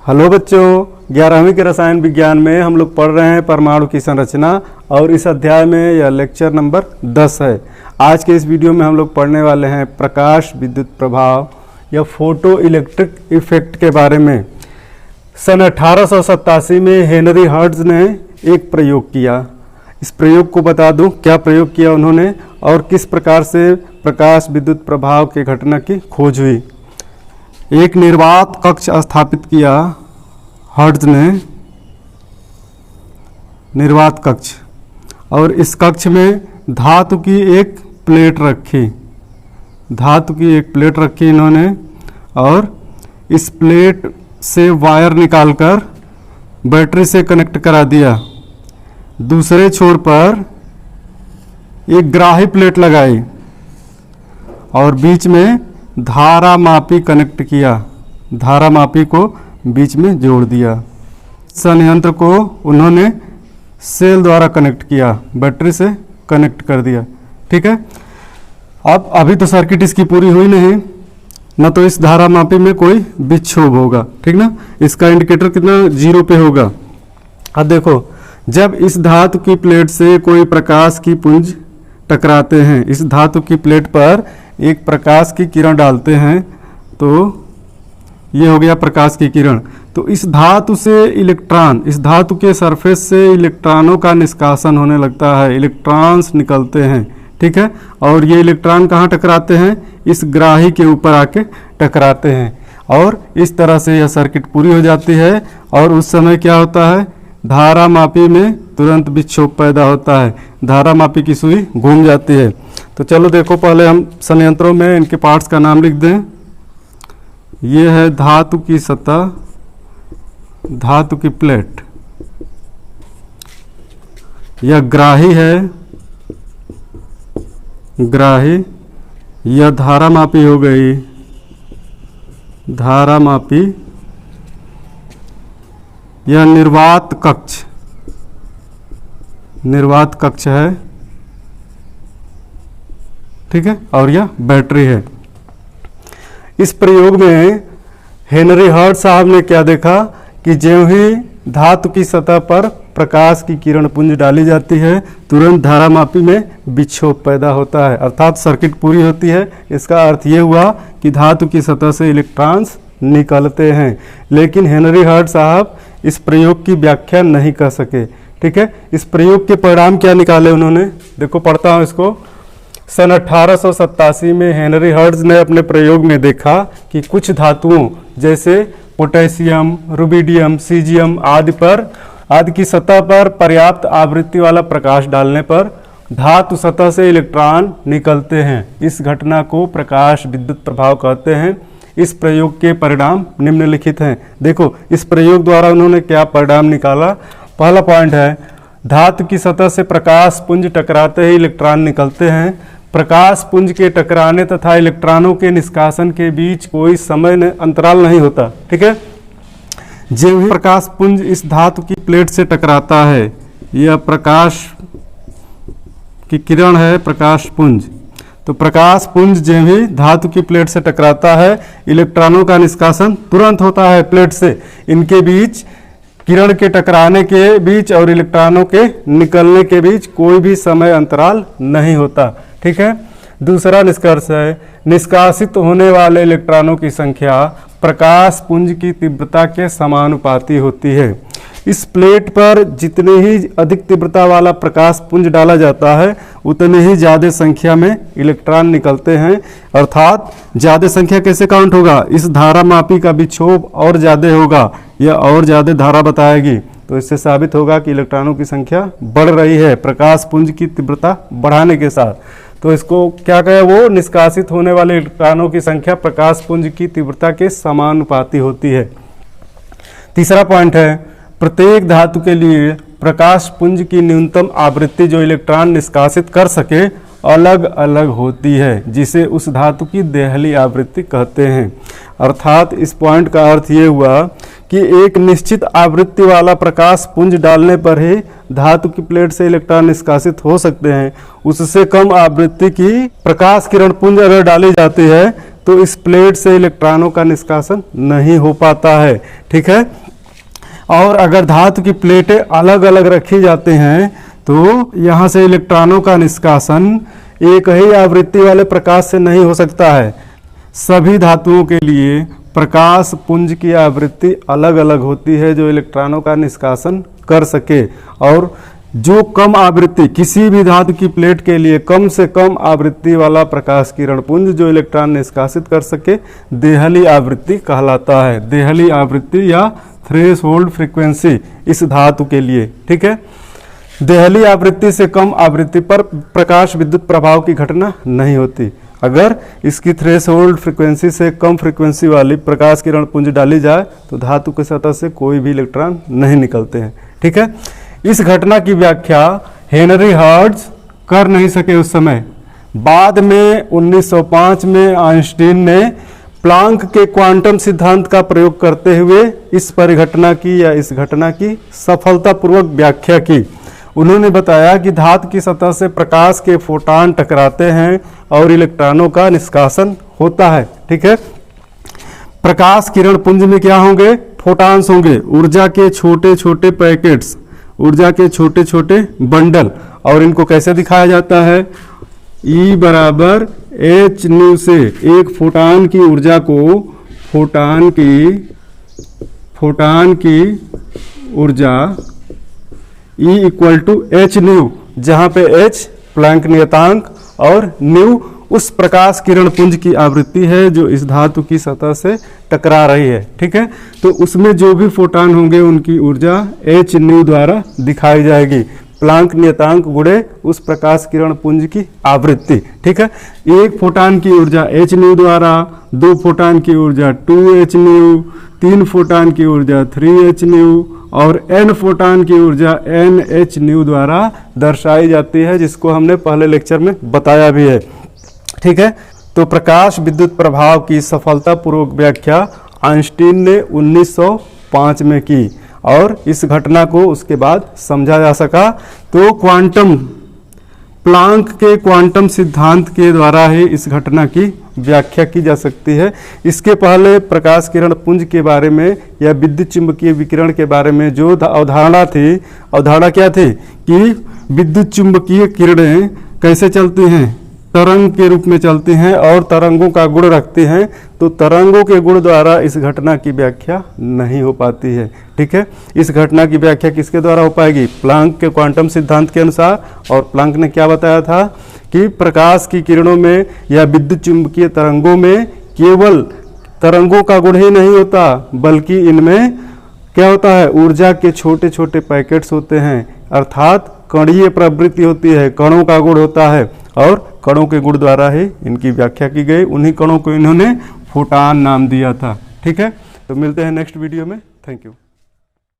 Hello बच्चों, 11वीं के रसायन विज्ञान में हम लोग पढ़ रहे हैं परमाणु की संरचना और इस अध्याय में यह लेक्चर नंबर 10 है। आज के इस वीडियो में हम लोग पढ़ने वाले हैं प्रकाश विद्युत प्रभाव या फोटो इलेक्ट्रिक इफेक्ट के बारे में। सन 1887 में हेनरी हर्ट्ज ने एक प्रयोग किया। इस प्रयोग को बता दूं क्या प्रयोग किया उन्होंने और किस प्रकार से प्रकाश विद्युत प्रभाव के घटना की खोज हुई। एक निर्वात कक्ष स्थापित किया हर्ट्ज ने, निर्वात कक्ष, और इस कक्ष में धातु की एक प्लेट रखी। धातु की एक प्लेट रखी इन्होंने और इस प्लेट से वायर निकालकर बैटरी से कनेक्ट करा दिया। दूसरे छोर पर एक ग्राही प्लेट लगाई और बीच में धारा मापी कनेक्ट किया। धारा मापी को बीच में जोड़ दिया। संयंत्र को उन्होंने सेल द्वारा कनेक्ट किया, बैटरी से कनेक्ट कर दिया। ठीक है, अब अभी तो सर्किट इसकी पूरी हुई नहीं, न तो इस धारा मापी में कोई विक्षोभ होगा। ठीक ना, इसका इंडिकेटर कितना 0 पे होगा। अब देखो, जब इस धातु की प्लेट से कोई प्रकाश की पुंज टकराते हैं, इस धातु की प्लेट पर एक प्रकाश की किरण डालते हैं, तो ये हो गया प्रकाश की किरण। तो इस धातु से इलेक्ट्रॉन, इस धातु के सरफेस से इलेक्ट्रॉनों का निष्कासन होने लगता है, इलेक्ट्रॉन्स निकलते हैं। ठीक है, और ये इलेक्ट्रॉन कहाँ टकराते हैं? इस ग्राही के ऊपर आके टकराते हैं और इस तरह से यह सर्किट पूरी हो जाती है। और उस समय क्या होता है? धारा मापी में तुरंत विक्षोभ पैदा होता है, धारा मापी की सुई घूम जाती है। तो चलो देखो, पहले हम संयंत्रों में इनके पार्ट्स का नाम लिख दें। ये है धातु की सतह, धातु की प्लेट, यह ग्राही है, ग्राही, यह धारा मापी हो गई, धारा मापी, यह निर्वात कक्ष, निर्वात कक्ष है। ठीक है, और यह बैटरी है। इस प्रयोग में हेनरी हर्ट्ज साहब ने क्या देखा कि ज्यों ही धातु की सतह पर प्रकाश की किरण पुंज डाली जाती है, तुरंत धारा मापी में विक्षोभ पैदा होता है, अर्थात सर्किट पूरी होती है। इसका अर्थ ये हुआ कि धातु की सतह से इलेक्ट्रॉन्स निकलते हैं। लेकिन हेनरी हर्ट्ज साहब इस प्रयोग की व्याख्या नहीं कर सके। ठीक है, इस प्रयोग के परिणाम क्या निकाले उन्होंने? देखो, पढ़ता हूँ इसको। सन 1887 में हेनरी हर्ट्ज ने अपने प्रयोग में देखा कि कुछ धातुओं जैसे पोटेशियम, रुबिडियम, सीजियम आदि की सतह पर पर्याप्त आवृत्ति वाला प्रकाश डालने पर धातु सतह से इलेक्ट्रॉन निकलते हैं। इस घटना को प्रकाश विद्युत प्रभाव कहते हैं। इस प्रयोग के परिणाम निम्नलिखित हैं। देखो, इस प्रयोग द्वारा उन्होंने क्या परिणाम निकाला। पहला पॉइंट है, धातु की सतह से प्रकाश पुंज टकराते ही इलेक्ट्रॉन निकलते हैं। प्रकाश पुंज के टकराने तथा इलेक्ट्रॉनों के निष्कासन के बीच कोई समय अंतराल नहीं होता। ठीक है, जब ही प्रकाश पुंज इस धातु की प्लेट से टकराता है, यह प्रकाश की किरण है, प्रकाश पुंज। तो प्रकाश पुंज जब ही धातु की प्लेट से टकराता है, इलेक्ट्रॉनों का निष्कासन तुरंत होता है प्लेट से। इनके बीच, किरण के टकराने के बीच और इलेक्ट्रॉनों के निकलने के बीच कोई भी समय अंतराल नहीं होता। ठीक है, दूसरा निष्कर्ष है, निष्कासित होने वाले इलेक्ट्रॉनों की संख्या प्रकाश पुंज की तीव्रता के समानुपाती होती है। इस प्लेट पर जितने ही अधिक तीव्रता वाला प्रकाश पुंज डाला जाता है, उतने ही ज़्यादा संख्या में इलेक्ट्रॉन निकलते हैं। अर्थात ज़्यादा संख्या कैसे काउंट होगा? इस धारा मापी का विक्षोभ और ज़्यादा होगा, यह और ज़्यादा धारा बताएगी। तो इससे साबित होगा कि इलेक्ट्रॉनों की संख्या बढ़ रही है प्रकाश पुंज की तीव्रता बढ़ाने के साथ। तो इसको क्या कहे, वो निष्कासित होने वाले इलेक्ट्रॉनों की संख्या प्रकाश पुंज की तीव्रता के समानुपाती होती है। तीसरा पॉइंट है, प्रत्येक धातु के लिए प्रकाश पुंज की न्यूनतम आवृत्ति जो इलेक्ट्रॉन निष्कासित कर सके अलग अलग होती है, जिसे उस धातु की देहली आवृत्ति कहते हैं। अर्थात इस पॉइंट का अर्थ ये हुआ कि एक निश्चित आवृत्ति वाला प्रकाश पुंज डालने पर ही धातु की प्लेट से इलेक्ट्रॉन निष्कासित हो सकते हैं। उससे कम आवृत्ति की प्रकाश किरण पुंज अगर डाली जाती है तो इस प्लेट से इलेक्ट्रॉनों का निष्कासन नहीं हो पाता है। ठीक है, और अगर धातु की प्लेटें अलग अलग रखी जाती हैं तो यहाँ से इलेक्ट्रॉनों का निष्कासन एक ही आवृत्ति वाले प्रकाश से नहीं हो सकता है। सभी धातुओं के लिए प्रकाश पुंज की आवृत्ति अलग अलग होती है जो इलेक्ट्रॉनों का निष्कासन कर सके, और जो कम आवृत्ति किसी भी धातु की प्लेट के लिए कम से कम आवृत्ति वाला प्रकाश किरण पुंज जो इलेक्ट्रॉन निष्कासित कर सके देहली आवृत्ति कहलाता है। देहली आवृत्ति या थ्रेशोल्ड फ्रीक्वेंसी इस धातु के लिए। ठीक है, देहली आवृत्ति से कम आवृत्ति पर प्रकाश विद्युत प्रभाव की घटना नहीं होती। अगर इसकी थ्रेशोल्ड फ्रीक्वेंसी से कम फ्रीक्वेंसी वाली प्रकाश किरण पुंज डाली जाए तो धातु की सतह से कोई भी इलेक्ट्रॉन नहीं निकलते हैं। ठीक है, इस घटना की व्याख्या हेनरी हर्ट्ज कर नहीं सके उस समय। बाद में 1905 में आइंस्टीन ने प्लांक के क्वांटम सिद्धांत का प्रयोग करते हुए इस परिघटना की या इस घटना की सफलतापूर्वक व्याख्या की। उन्होंने बताया कि धातु की सतह से प्रकाश के फोटॉन टकराते हैं और इलेक्ट्रॉनों का निष्कासन होता है। ठीक है, प्रकाश किरण पुंज में क्या होंगे? फोटॉन्स होंगे, ऊर्जा के छोटे छोटे पैकेट्स, ऊर्जा के छोटे छोटे बंडल। और इनको कैसे दिखाया जाता है? E बराबर एच न्यू से एक फोटॉन की ऊर्जा को फोटॉन की ऊर्जा E equal to H nu, जहाँ पे H प्लैंक नियतांक और न्यू उस प्रकाश किरण पुंज की आवृत्ति है जो इस धातु की सतह से टकरा रही है। ठीक है, तो उसमें जो भी फोटॉन होंगे उनकी ऊर्जा एच न्यू द्वारा दिखाई जाएगी, प्लैंक नियतांक गुणे उस प्रकाश किरण पुंज की आवृत्ति। ठीक है, एक फोटॉन की ऊर्जा एच न्यू द्वारा, दो फोटॉन की ऊर्जा 2h न्यू, तीन फोटॉन की ऊर्जा 3h न्यू और n फोटॉन की ऊर्जा nh न्यू द्वारा दर्शाई जाती है, जिसको हमने पहले लेक्चर में बताया भी है। ठीक है, तो प्रकाश विद्युत प्रभाव की सफलतापूर्वक व्याख्या आइंस्टीन ने 1905 में की और इस घटना को उसके बाद समझा जा सका। तो प्लांक के क्वांटम सिद्धांत के द्वारा ही इस घटना की व्याख्या की जा सकती है। इसके पहले प्रकाश किरण पुंज के बारे में या विद्युत चुंबकीय विकिरण के बारे में जो अवधारणा थी, अवधारणा क्या थी कि विद्युत चुंबकीय किरणें कैसे चलती हैं? तरंग के रूप में चलती हैं और तरंगों का गुण रखती हैं, तो तरंगों के गुण द्वारा इस घटना की व्याख्या नहीं हो पाती है। ठीक है, इस घटना की व्याख्या किसके द्वारा हो पाएगी? प्लांक के क्वांटम सिद्धांत के अनुसार। और प्लांक ने क्या बताया था कि प्रकाश की किरणों में या विद्युत चुंबकीय तरंगों में केवल तरंगों का गुण ही नहीं होता, बल्कि इनमें क्या होता है? ऊर्जा के छोटे छोटे पैकेट्स होते हैं, अर्थात कणीय प्रवृत्ति होती है, कणों का गुण होता है और कणों के गुण द्वारा ही इनकी व्याख्या की गई। उन्हीं कणों को इन्होंने फोटॉन नाम दिया था। ठीक है, तो मिलते हैं नेक्स्ट वीडियो में। Thank you.